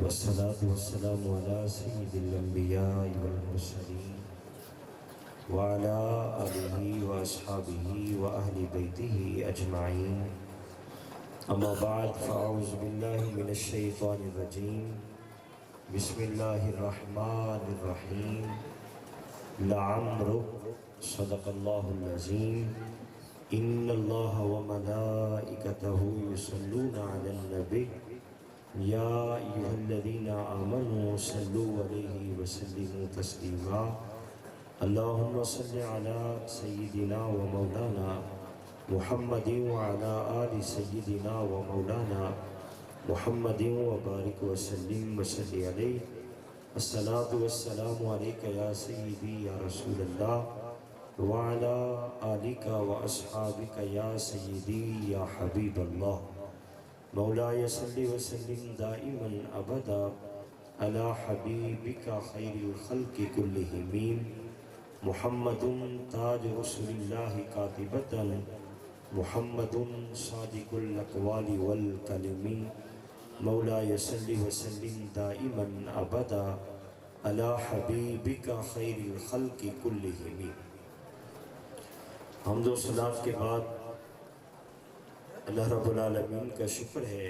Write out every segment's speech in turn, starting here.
والصلاة والسلام على سيد الأنبياء والمرسلين وعلى آله وأصحابه وأهل بيته أجمعين. أما بعد فأعوذ بالله من الشيطان الرجيم. بسم الله الرحمن الرحيم. لعمرك صدق الله العظيم. إن الله وملائكته يصلون على النبي يا أيها الذين آمنوا صلوا عليه وسلموا تسليما. اللهم صل على سيدنا ومولانا محمد وعلى آل سيدنا ومولانا محمد وبارك وسلم وصل عليه. الصلاة والسلام عليك يا سيدي يا رسول الله وعلى آلك وأصحابك يا سيدي يا حبيب الله. مولاي صل وسلم دائما أبدا على حبيبك خير الخلق كلهم محمد تاج رسول الله كاتبة محمد صادق الأقوال والكلم. مولاي صل وسلم دائما أبدا على حبيبك خير الخلق كلهم. حمد و صلات کے بعد اللہ رب العالمین کا شکر ہے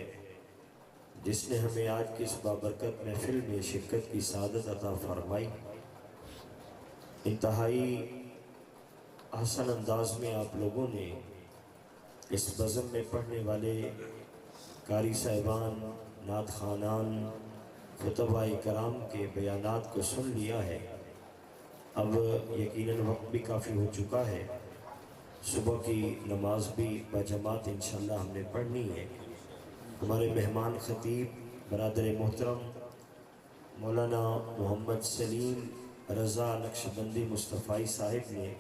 جس نے ہمیں آج کی اس بابرکت محفل میں شرکت کی سعادت عطا فرمائی. انتہائی حسن انداز میں آپ لوگوں نے اس بزم میں پڑھنے والے قاری صاحبان، نعت خوانان، خطبہ کرام کے بیانات کو سن لیا ہے. اب یقیناً وقت بھی کافی ہو چکا ہے. صبح کی نماز بھی بجماعت انشاءاللہ ہم نے پڑھنی ہے. ہمارے مہمان خطیب برادر محترم مولانا محمد سلیم رضا نقشبندی مصطفی صاحب نے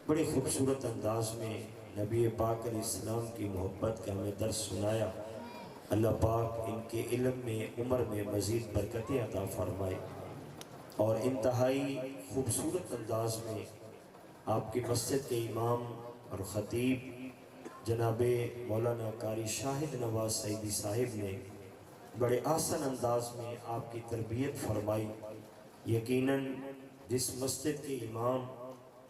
بڑے خوبصورت انداز میں نبی پاک علیہ السلام کی محبت کا ہمیں درس سنایا. اللہ پاک ان کے علم میں عمر میں مزید برکتیں عطا فرمائے اور انتہائی خوبصورت انداز میں آپ کی مسجد کے امام اور خطیب جناب مولانا قاری شاہد نواز سعیدی صاحب نے بڑے آسان انداز میں آپ کی تربیت فرمائی. یقیناً جس مسجد کے امام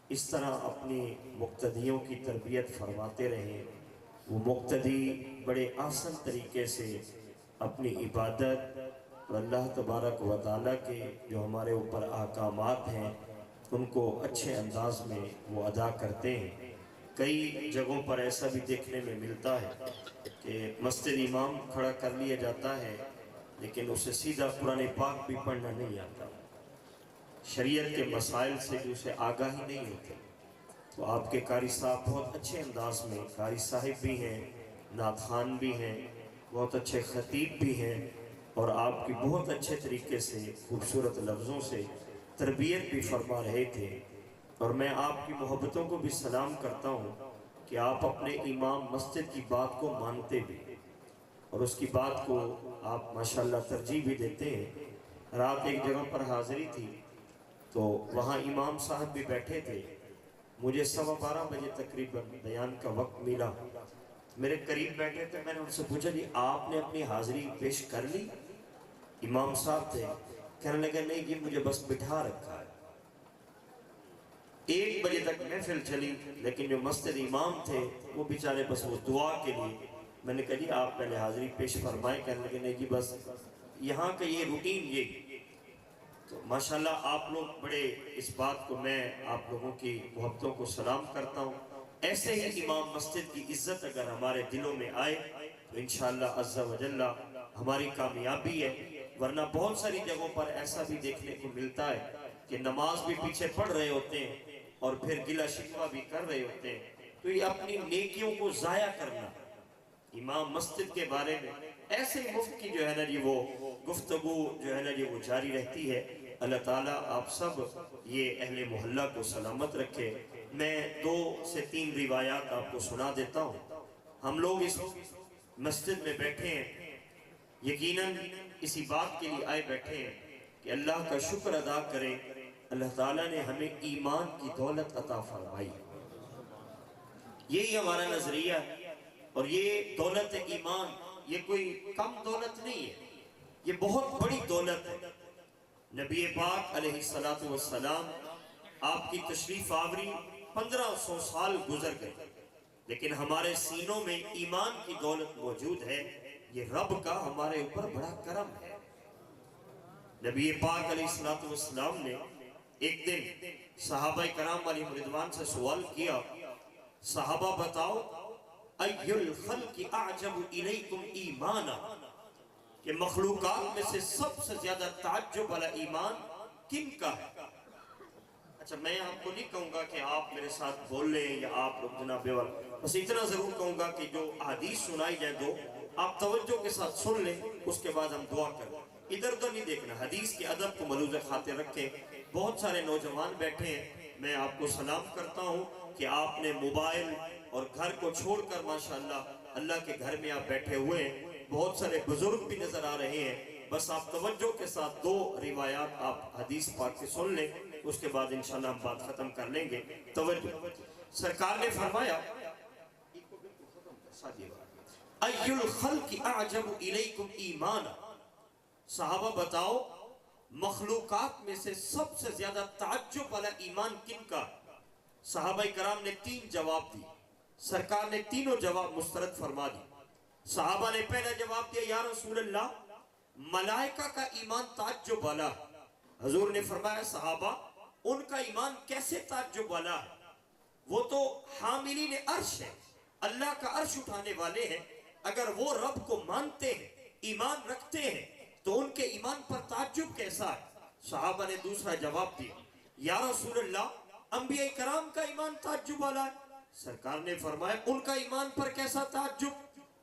اس طرح اپنی مقتدیوں کی تربیت فرماتے رہیں وہ مقتدی بڑے آسان طریقے سے اپنی عبادت اور اللہ تبارک و تعالیٰ کے جو ہمارے اوپر احکامات ہیں ان کو اچھے انداز میں وہ ادا کرتے ہیں. کئی جگہوں پر ایسا بھی دیکھنے میں ملتا ہے کہ مسجد امام کھڑا کر لیا جاتا ہے لیکن اسے سیدھا قرآن پاک بھی پڑھنا نہیں آتا، شریعت کے مسائل سے جو اسے آگاہی نہیں ہوتی. تو آپ کے قاری صاحب بہت اچھے انداز میں قاری صاحب بھی ہیں، نعت خوان بھی ہیں، بہت اچھے خطیب بھی ہیں اور آپ کی بہت اچھے طریقے سے خوبصورت لفظوں سے تربیت بھی فرما رہے تھے. اور میں آپ کی محبتوں کو بھی سلام کرتا ہوں کہ آپ اپنے امام مسجد کی بات کو مانتے بھی اور اس کی بات کو آپ ماشاءاللہ ترجیح بھی دیتے ہیں. رات ایک جگہ پر حاضری تھی تو وہاں امام صاحب بھی بیٹھے تھے. مجھے 12:15 بجے تقریباً بیان کا وقت ملا. میرے قریب بیٹھے تھے. میں نے ان سے پوچھا جی آپ نے اپنی حاضری پیش کر لی؟ امام صاحب تھے. کہنے لگے نہیں جی مجھے بس بٹھا رکھا ہے. 1 بجے تک محفل چلی لیکن جو مسجد امام تھے وہ بیچارے بس وہ دعا کے لیے. میں نے کہا جی آپ پہلے حاضری پیش فرمائیں. کہنے لگے نہیں جی بس یہاں کا یہ روٹین یہ. تو ماشاءاللہ آپ لوگ بڑے اس بات کو میں آپ لوگوں کی محبتوں کو سلام کرتا ہوں. ایسے ہی امام مسجد کی عزت اگر ہمارے دلوں میں آئے تو انشاءاللہ عز و جل ہماری کامیابی ہے. ورنہ بہت ساری جگہوں پر ایسا بھی دیکھنے کو ملتا ہے کہ نماز بھی پیچھے پڑھ رہے ہوتے ہیں اور پھر گلہ شکوہ بھی کر رہے ہوتے ہیں. تو یہ اپنی نیکیوں کو ضائع کرنا. امام مسجد کے بارے میں ایسے مفت کی جو ہے نا جی وہ گفتگو جو ہے نا جی وہ جاری رہتی ہے. اللہ تعالیٰ آپ سب یہ اہل محلہ کو سلامت رکھے. میں 2 سے 3 روایات آپ کو سنا دیتا ہوں. ہم لوگ اس مسجد میں بیٹھے ہیں یقیناً اسی بات کے لیے آئے بیٹھے ہیں کہ اللہ کا شکر ادا کریں. اللہ تعالیٰ نے ہمیں ایمان کی دولت عطا فرمائی. یہی ہمارا نظریہ ہے اور یہ دولت ایمان یہ کوئی کم دولت نہیں ہے. یہ بہت بڑی دولت ہے۔ نبی پاک علیہ السلام آپ کی تشریف آوری 1500 سال گزر گئے، لیکن ہمارے سینوں میں ایمان کی دولت موجود ہے۔ یہ رب کا ہمارے اوپر بڑا کرم ہے۔ نبی پاک علیہ السلام نے ایک دن صحابہ کرام علیہ رضوان سے سوال کیا، صحابہ بتاؤ ای الخلق اعجب الیکم ایمانا، کہ مخلوقات میں سے سب سے زیادہ تعجب والا ایمان کن کا ہے؟ اچھا میں آپ کو نہیں کہوں گا کہ آپ میرے ساتھ بول لیں یا آپ لوگ جناب بیور، بس اتنا ضرور کہوں گا کہ جو حدیث سنائی جائے دو آپ توجہ کے ساتھ سن لیں، اس کے بعد ہم دعا کریں۔ ادھر ادھر نہیں دیکھنا، حدیث کے ادب کو ملوز خاطر رکھیں۔ بہت سارے نوجوان بیٹھے ہیں، میں آپ کو سلام کرتا ہوں کہ آپ نے موبائل اور گھر کو چھوڑ کر ماشاءاللہ اللہ کے گھر میں آپ بیٹھے ہوئے ہیں۔ بہت سارے بزرگ بھی نظر آ رہے ہیں، بس آپ توجہ کے ساتھ دو روایات آپ حدیث پاک سے سن لیں، اس کے بعد انشاءاللہ ہم بات ختم کر لیں گے۔ توجہ، سرکار نے فرمایا ای الخلق اعجب الیکم ایمانا، صحابہ بتاؤ مخلوقات میں سے سب سے زیادہ تعجب والا ایمان کن کا؟ صحابہ کرام نے 3 جواب دی، سرکار نے تینوں جواب مسترد فرما دی۔ صحابہ نے پہلا جواب دیا، یا رسول اللہ ملائکہ کا ایمان تعجب والا ہے۔ حضور نے فرمایا صحابہ ان کا ایمان کیسے تعجب والا ہے؟ وہ تو حاملین عرش ہے، اللہ کا عرش اٹھانے والے ہیں، اگر وہ رب کو مانتے ہیں، ایمان رکھتے ہیں، تو ان کے ایمان پر تعجب کیسا ہے؟ صحابہ نے دوسرا جواب دیا، یا رسول اللہ انبیاء کرام کا ایمان تعجب والا ہے۔ سرکار نے فرمایا ان کا ایمان پر کیسا تعجب؟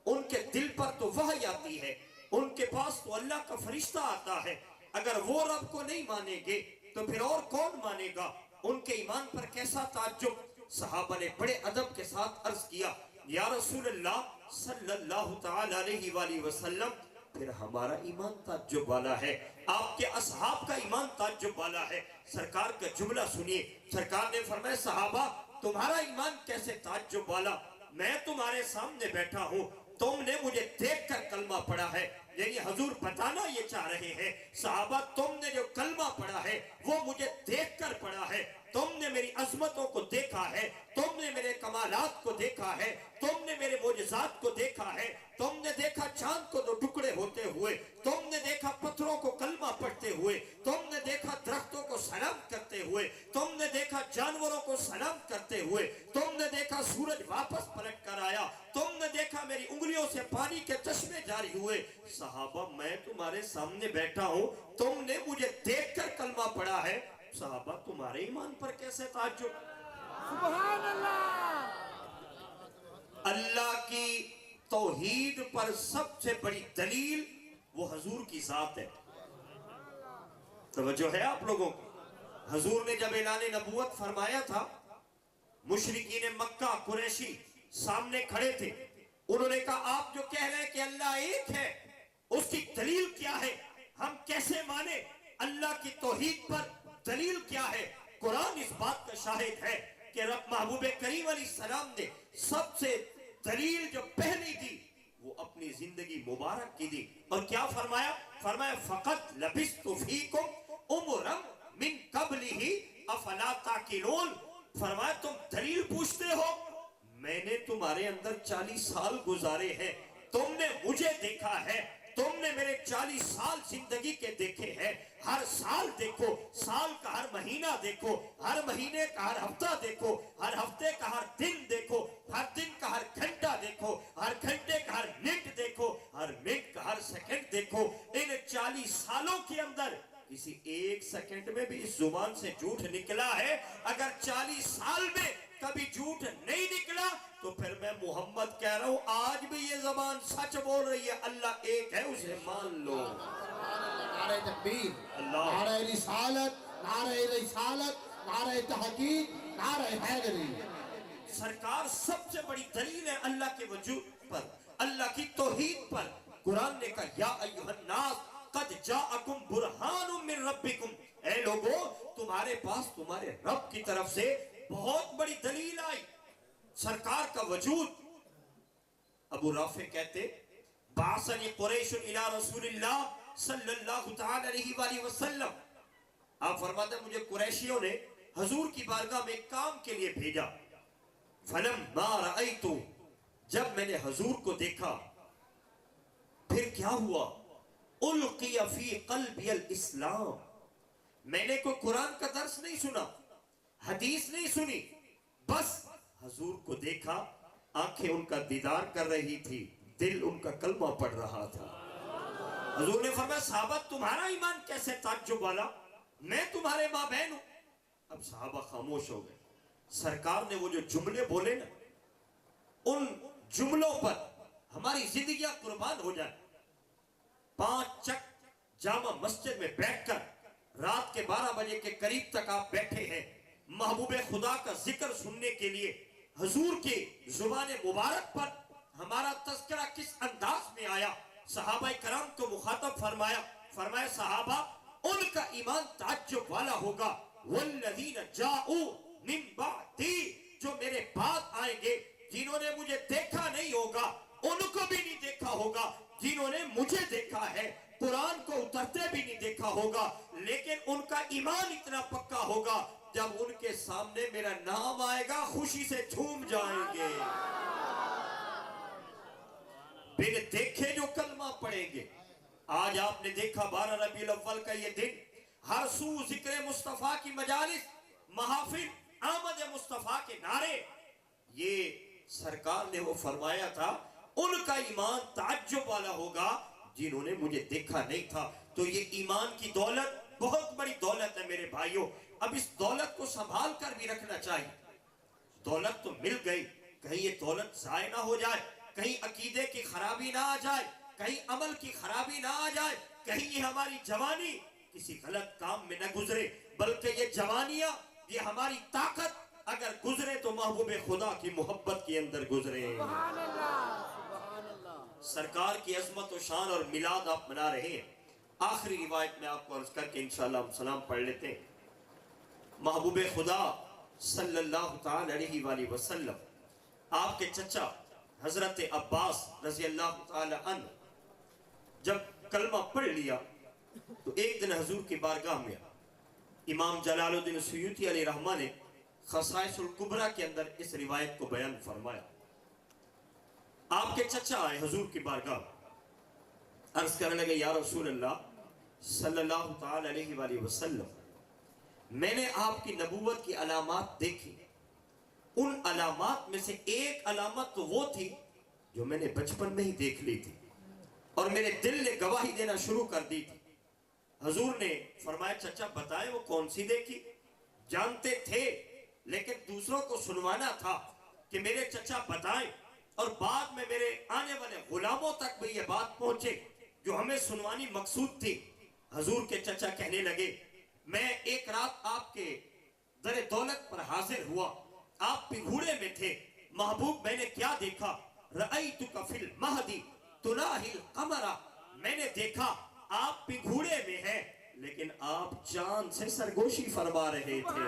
ان کے دل پر تو وحی آتی ہے، ان کے پاس تو اللہ کا فرشتہ آتا ہے، اگر وہ رب کو نہیں مانیں گے تو پھر اور کون مانے گا؟ ان کے ایمان پر کیسا تعجب؟ صحابہ نے بڑے ادب کے ساتھ عرض کیا، یا رسول اللہ صلی اللہ تعالی علیہ وآلہ وسلم پھر ہمارا ایمان تعجب والا ہے، آپ کے اصحاب کا ایمان تعجب والا ہے۔ سرکار کا جملہ سنیے، سرکار نے فرمایا صحابہ تمہارا ایمان کیسے تعجب والا؟ میں تمہارے سامنے بیٹھا ہوں، تم نے مجھے دیکھ کر کلمہ پڑھا ہے، یعنی حضور بتانا یہ چاہ رہے ہیں صحابہ تم نے جو کلمہ پڑھا ہے وہ مجھے دیکھ کر پڑھا ہے، تم نے میری عظمتوں کو دیکھا ہے، تم نے میرے کمالات کو دیکھا ہے، تم نے میرے معجزات کو دیکھا ہے، تم نے دیکھا چاند کو 2 ٹکڑے ہوتے ہوئے، تم نے دیکھا پتھروں کو کلمہ پڑھتے ہوئے، تم نے دیکھا درختوں کو سلام کرتے ہوئے، تم نے دیکھا جانوروں کو سلام کرتے ہوئے، تم نے دیکھا سورج واپس پلٹ کر آیا، تم نے دیکھا میری انگلیوں سے پانی کے چشمے جاری ہوئے۔ صحابہ میں تمہارے سامنے بیٹھا ہوں، تم نے مجھے دیکھ کر کلمہ پڑھا ہے، صحابہ تمہارے ایمان پر کیسے تعجب؟ سبحان اللہ! اللہ کی توحید پر سب سے بڑی دلیل وہ حضور کی ذات ہے۔ توجہ ہے آپ لوگوں کو؟ حضور نے جب اعلان نبوت فرمایا تھا، مشرکین مکہ قریشی سامنے کھڑے تھے، انہوں نے کہا آپ جو کہہ رہے ہیں کہ اللہ ایک ہے اس کی دلیل کیا ہے؟ ہم کیسے مانے؟ اللہ کی توحید پر دلیل کیا ہے؟ قرآن اس بات کا شاہد ہے کہ رب محبوب کریم علیہ السلام نے سب سے دلیل جو پہلی دی وہ اپنی زندگی مبارک کی دی، اور کیا فرمایا؟ فرمایا فقط لبثت فیکم عمرا من قبلہ افلا تعقلون، فرمایا تم دلیل پوچھتے ہو، میں نے تمہارے اندر 40 سال گزارے ہیں، تم نے مجھے دیکھا ہے، تم نے میرے 40 سال زندگی کے دیکھے ہیں، ہر سال دیکھو، سال کا ہر مہینہ دیکھو، ہر مہینے کا ہر ہفتہ دیکھو، ہر ہفتے کا ہر دن دیکھو، ہر دن کا ہر گھنٹہ دیکھو، ہر گھنٹے کا ہر منٹ دیکھو، ہر منٹ کا ہر سیکنڈ دیکھو، ان 40 سالوں کے اندر کسی ایک سیکنڈ میں بھی اس زبان سے جھوٹ نکلا ہے؟ اگر 40 سال میں کبھی جھوٹ نہیں نکلا تو پھر میں محمد کہہ رہا ہوں آج بھی یہ زبان سچ بول رہی ہے، اللہ ایک ہے، اسے مان لو۔ نعرہ تکبیر، نعرہ رسالت، نعرہ تحقیق، نعرہ حیدری۔ سرکار سب سے بڑی دلیل ہے اللہ کے وجود پر، اللہ کی توحید پر۔ قرآن نے کہا یا ایھا الناس قد جاءکم برہان من ربکم، اے لوگو تمہارے پاس تمہارے رب کی طرف سے بہت بڑی دلیل آئی، سرکار کا وجود۔ ابو رافع کہتے بعثنی قریش الی رسول اللہ صلی اللہ تعالی علیہ وآلہ وسلم، آپ فرماتے ہیں مجھے قریشیوں نے حضور کی بارگاہ میں ایک کام کے لیے بھیجا، فلما رأیت، جب میں نے حضور کو دیکھا پھر کیا ہوا، القی فی قلبی الاسلام، میں نے کوئی قرآن کا درس نہیں سنا، حدیث نہیں سنی، بس حضور کو دیکھا، آنکھیں ان کا دیدار کر رہی تھی، دل ان کا کلمہ پڑھ رہا تھا۔ حضور نے فرمایا صحابہ تمہارا ایمان کیسے تعجب والا، میں تمہارے ماں بہن ہوں۔ اب صحابہ خاموش ہو گئے۔ سرکار نے وہ جو جملے بولے نا، ان جملوں پر ہماری زندگیاں قربان ہو جائیں۔ 5 چک جامع مسجد میں بیٹھ کر رات کے 12 بجے کے قریب تک آپ بیٹھے ہیں، محبوب خدا کا ذکر سننے کے لیے۔ حضور کی زبان مبارک پر ہمارا تذکرہ کس انداز میں آیا، صحابہ کرام کو مخاطب فرمایا صحابہ ان کا ایمان تعجب والا ہوگا، والذین جاؤ من بعدی، جو میرے بعد آئیں گے، جنہوں نے مجھے دیکھا نہیں ہوگا ان کو بھی نہیں دیکھا ہوگا، جنہوں نے مجھے دیکھا ہے قرآن کو اترتے بھی نہیں دیکھا ہوگا، لیکن ان کا ایمان اتنا پکا ہوگا جب ان کے سامنے میرا نام آئے گا خوشی سے جھوم جائیں گے، بن دیکھے جو کلمہ پڑھیں گے۔ آج آپ نے دیکھا 12 ربیع الاول کا یہ دن، ہر سو ذکر مصطفیٰ کی مجالس، محافل، آمد مصطفیٰ کے نعرے، یہ سرکار نے وہ فرمایا تھا ان کا ایمان تعجب والا ہوگا جنہوں نے مجھے دیکھا نہیں تھا۔ تو یہ ایمان کی دولت بہت بڑی دولت ہے میرے بھائیوں، اب اس دولت کو سنبھال کر بھی رکھنا چاہیے۔ دولت تو مل گئی، کہیں یہ دولت ضائع نہ ہو جائے، کہیں عقیدے کی خرابی نہ آ جائے، کہیں عمل کی خرابی نہ آ جائے، کہیں یہ ہماری جوانی کسی غلط کام میں نہ گزرے، بلکہ یہ جوانیاں، یہ ہماری طاقت اگر گزرے تو محبوب خدا کی محبت کے اندر گزرے۔ سبحان اللہ، سبحان اللہ۔ سرکار کی عظمت و شان اور میلاد آپ منا رہے ہیں۔ آخری روایت میں آپ کو عرض کر کے انشاءاللہ ہم سلام پڑھ لیتے ہیں۔ محبوب خدا صلی اللہ تعالی علیہ وآلہ وسلم، آپ کے چچا حضرت عباس رضی اللہ تعالی عنہ جب کلمہ پڑھ لیا تو ایک دن حضور کی بارگاہ میں امام جلال الدین سیوطی علیہ رحمہ نے خصائص الکبریٰ کے اندر اس روایت کو بیان فرمایا۔ آپ کے چچا آئے حضور کی بارگاہ، عرض کرنے لگے یا رسول اللہ صلی اللہ تعالی علیہ وآلہ وسلم، میں نے آپ کی نبوت کی علامات دیکھی، ان علامات میں سے ایک علامت تو وہ تھی جو میں نے بچپن میں ہی دیکھ لی تھی اور میرے دل نے گواہی دینا شروع کر دی تھی۔ حضور نے فرمایا چچا بتائیں وہ کون سی دیکھی؟ جانتے تھے لیکن دوسروں کو سنوانا تھا کہ میرے چچا بتائیں، اور بعد میں میرے آنے والے غلاموں تک بھی یہ بات پہنچے جو ہمیں سنوانی مقصود تھی۔ حضور کے چچا کہنے لگے میں ایک رات آپ کے در دولت پر حاضر ہوا، آپ پگھوڑے میں تھے، محبوب میں نے کیا دیکھا، رأیتک فی المہدی تناہی القمر، میں نے دیکھا آپ پگھوڑے میں ہیں لیکن آپ چاند سے سرگوشی فرما رہے تھے۔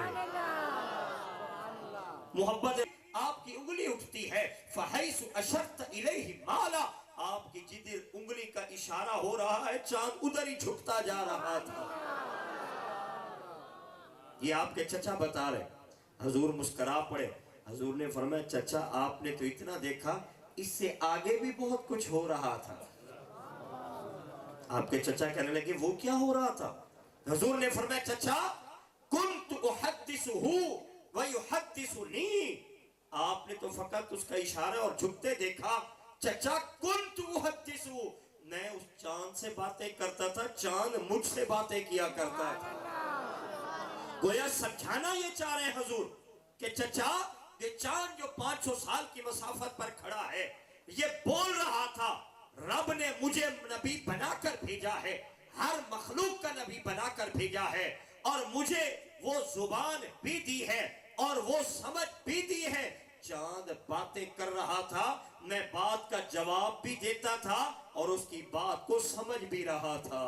محبت آپ کی انگلی اٹھتی ہے، فحیث اشرت الیہ مالا، آپ کی جدھر انگلی کا اشارہ ہو رہا ہے چاند ادھر ہی جھکتا جا رہا تھا۔ یہ آپ کے چچا بتا رہے، حضور مسکرا پڑے۔ حضور نے فرمایا چچا آپ نے تو اتنا دیکھا، اس سے آگے بھی بہت کچھ ہو رہا تھا۔ آپ کے چچا کہنے لگے وہ کیا ہو رہا تھا؟ حضور نے فرمایا چچا کنت احدثہ ویحدثنی، آپ نے تو فقط اس کا اشارہ اور جھکتے دیکھا، چچا کنت احدثہ، میں اس چاند سے باتیں کرتا تھا، چاند مجھ سے باتیں کیا کرتا تھا۔ گویا سمجھانا یہ چاہ رہے ہیں حضور کہ چچا یہ چاند جو 500 سال کی مسافت پر کھڑا ہے یہ بول رہا تھا رب نے مجھے نبی بنا کر بھیجا ہے، ہر مخلوق کا نبی بنا کر بھیجا ہے، اور مجھے وہ زبان بھی دی ہے اور وہ سمجھ بھی دی ہے۔ چاند باتیں کر رہا تھا، میں بات کا جواب بھی دیتا تھا اور اس کی بات کو سمجھ بھی رہا تھا۔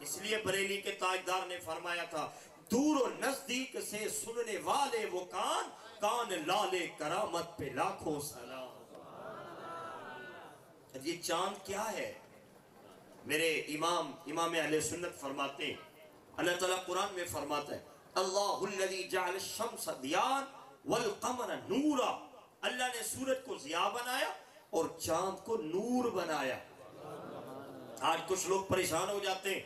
اس لیے بریلی کے تاجدار نے فرمایا تھا دور و نزدیک سے سننے والے وہ کان لالے کرامت پہ لاکھوں سلام۔ یہ چاند کیا ہے؟ میرے امام اہل سنت فرماتے ہیں، اللہ تعالیٰ قرآن میں فرماتا ہے اللہ الذی جعل الشمس ضیاء والقمر نورا، اللہ نے سورج کو ضیاء بنایا اور چاند کو نور بنایا۔ آج کچھ لوگ پریشان ہو جاتے ہیں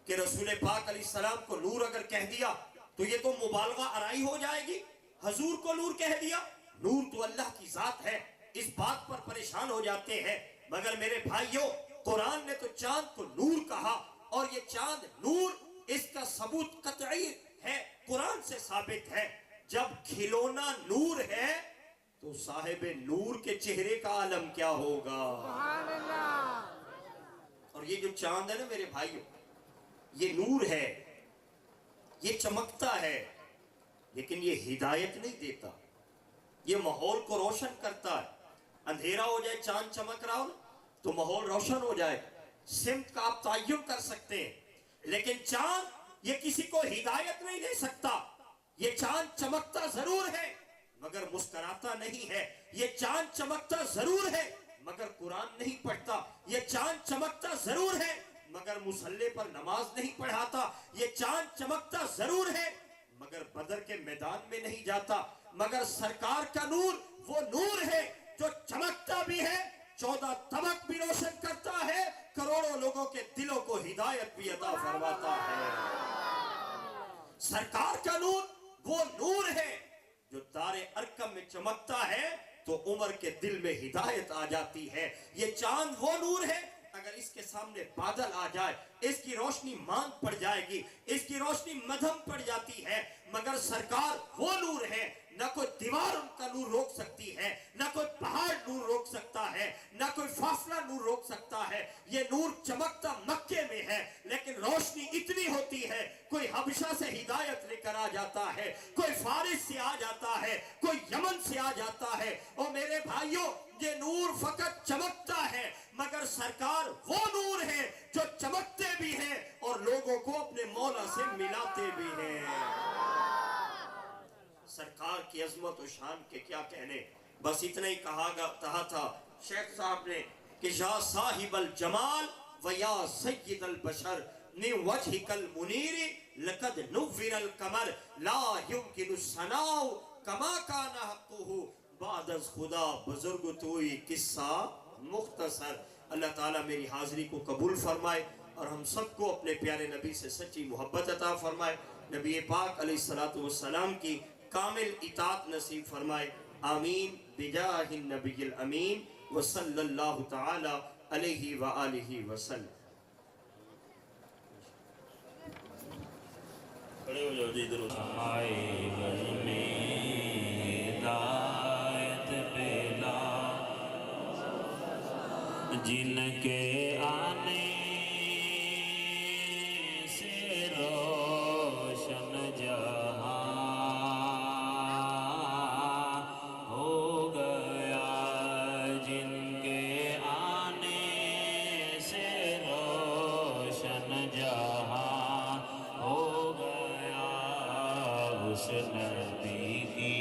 کہ رسول پاک علیہ السلام کو نور اگر کہہ دیا تو یہ تو مبالغہ آرائی ہو جائے گی، حضور کو نور کہہ دیا، نور تو اللہ کی ذات ہے، اس بات پر پریشان ہو جاتے ہیں۔ مگر میرے بھائیوں، قرآن نے تو چاند کو نور کہا، اور یہ چاند نور، اس کا ثبوت قطعی ہے، قرآن سے ثابت ہے۔ جب کھلونا نور ہے تو صاحب نور کے چہرے کا عالم کیا ہوگا؟ سبحان اللہ۔ اور یہ جو چاند ہے نا میرے بھائیوں، یہ نور ہے، یہ چمکتا ہے، لیکن یہ ہدایت نہیں دیتا، یہ ماحول کو روشن کرتا ہے۔ اندھیرا ہو جائے، چاند چمک رہا ہو تو ماحول روشن ہو جائے، سمت کا آپ تعین کر سکتے ہیں، لیکن چاند یہ کسی کو ہدایت نہیں دے سکتا۔ یہ چاند چمکتا ضرور ہے مگر مسکراتا نہیں ہے، یہ چاند چمکتا ضرور ہے مگر قرآن نہیں پڑھتا، یہ چاند چمکتا ضرور ہے مگر مصلی پر نماز نہیں پڑھاتا، یہ چاند چمکتا ضرور ہے مگر بدر کے میدان میں نہیں جاتا۔ مگر سرکار کا نور وہ نور ہے جو چمکتا بھی ہے، 14 طبق بھی روشن کرتا ہے، کروڑوں لوگوں کے دلوں کو ہدایت بھی عطا فرماتا ہے۔ سرکار کا نور وہ نور ہے جو دار ارقم میں چمکتا ہے تو عمر کے دل میں ہدایت آ جاتی ہے۔ یہ چاند وہ نور ہے، اگر اس کے سامنے بادل آ جائے، اس کی روشنی ماند پڑ جائے گی، اس کی روشنی مدھم پڑ جاتی ہے۔ مگر سرکار وہ نور ہے، نہ کوئی دیوار ان کا نور روک سکتی ہے، نہ کوئی پہاڑ نور روک سکتا ہے، نہ کوئی فاصلہ نور روک سکتا ہے۔ یہ نور چمکتا مکے میں ہے، لیکن روشنی اتنی ہوتی ہے، کوئی حبشہ سے ہدایت لے کر آ جاتا ہے، کوئی فارس سے آ جاتا ہے، کوئی یمن سے آ جاتا ہے۔ اور میرے بھائیوں، یہ نور فقط چمکتا ہے مگر سرکار وہ نور ہے جو چمکتے بھی ہیں اور لوگوں کو اپنے مولا سے ملاتے بھی ہیں۔ سرکار کی عظمت و شان کے کیا کہنے، بس اتنا ہی کہا تھا شیخ صاحب نے کہ یا صاحب الجمال و یا سید البشر من وجہک المنیر لقد نور القمر لا یمکن الثناء کما کان حقہ بعد از خدا بزرگ توئی قصہ مختصر۔ اللہ تعالیٰ میری حاضری کو قبول فرمائے اور ہم سب کو اپنے پیارے نبی سے سچی محبت عطا فرمائے، نبی پاک علیہ السلام کی کامل اطاعت نصیب فرمائے، آمین بجاہ النبی الامین وصلی اللہ تعالی علیہ وآلہ وسلم۔ کھڑے ہو جاؤ جی، ادھر ہمارے گھر میں ہدایت پھیلا، جن کے آنے سے روشن جہاں ہو گیا، جن کے آنے سے روشن جہاں ہو گیا، اس نبی کی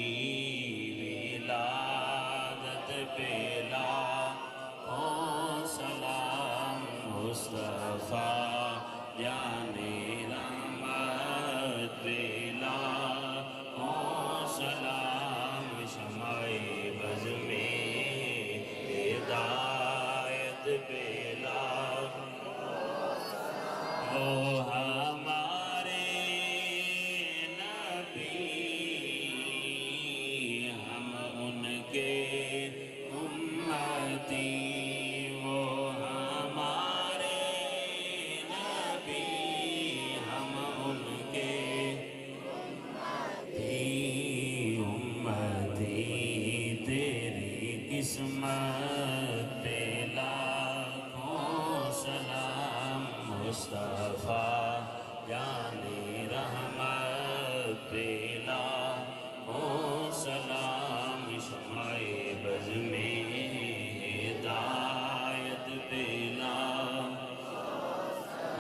ولادت پہ لاکھوں سلام، مصطفیٰ جان رحمت پہ لاکھوں سلام، شمع بز میں ہدایت پہ لاکھوں وہ ہمارے نبی، ہم ان کے امتی، وہ ہمارے نبی، ہم ان کے امتی، تیری قسمت پہ لاکھوں سلام، مصطفیٰ جان رحمت پہ لاکھوں سلام، شمع بز میں ہدایت پہ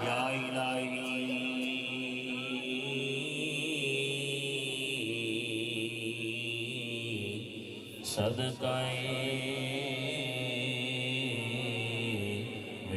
یا الہی صدقہ